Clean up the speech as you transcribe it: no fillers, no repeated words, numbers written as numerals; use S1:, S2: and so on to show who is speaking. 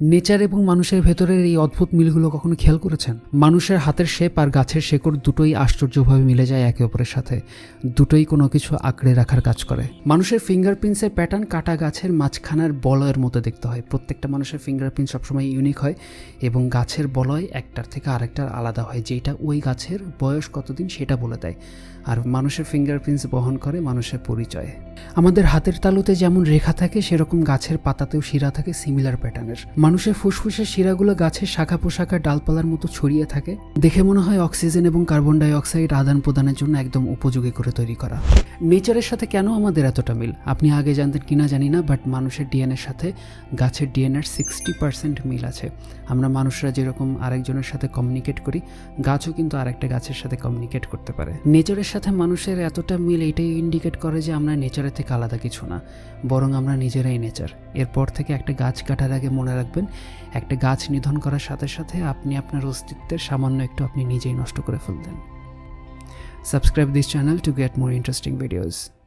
S1: Nature এবং মানুষের ভেতরের এই অদ্ভুত মিলগুলো কখনো খেয়াল করেছেন? মানুষের হাতের শেপ আর গাছের শেকড় দুটোই আশ্চর্যভাবে মিলে যায় একে অপরের সাথে, দুটোই কোনো কিছু আঁকড়ে রাখার কাজ করে। মানুষের ফিঙ্গারপ্রিন্টসের প্যাটার্ন কাটা গাছের মাঝখানার বলয়ের মতো দেখতে হয়। প্রত্যেকটা মানুষের ফিঙ্গারপ্রিন্ট সবসময় ইউনিক হয় এবং গাছের বলয় একটার থেকে আরেকটার আলাদা হয়, যেটা ওই গাছের বয়স কতদিন সেটা বলে দেয়। আর মানুষের ফিঙ্গারপ্রিন্টস বহন করে মানুষের পরিচয়। আমাদের হাতের তালুতে যেমন রেখা থাকে, সেরকম গাছের পাতাতেও শিরা থাকে সিমিলার প্যাটার্নের। মানুষের ফুসফুসের শিরাগুলো গাছের শাখা পোশাখা ডালপালার মতো ছড়িয়ে থাকে। দেখে মনে হয় অক্সিজেন এবং কার্বন ডাই অক্সাইড আদান প্রদানের জন্য একদম উপযোগী করে তৈরি করা। নেচারের সাথে কেন আমাদের এতটা মিল আপনি আগে জানতেন কিনা জানি না, বাট মানুষের ডিএনএর সাথে গাছের ডিএনএর 60% মিল আছে। আমরা মানুষরা যেরকম আরেকজনের সাথে কমিউনিকেট করি, গাছও কিন্তু আরেকটা গাছের সাথে কমিউনিকেট করতে পারে। নেচারের সাথে মানুষের এতটা মিল এটাই ইন্ডিকেট করে যে আমরা নেচারের থেকে আলাদা কিছু না, বরং আমরা নিজেরাই নেচার। এরপর থেকে একটা গাছ কাটার আগে মনে রাখবেন, একটা গাছ নিধন করার সাথে সাথে আপনি আপনার অস্তিত্বের সামান্য একটু আপনি নিজেই নষ্ট করে ফেলতেন। Subscribe this channel to get more interesting videos.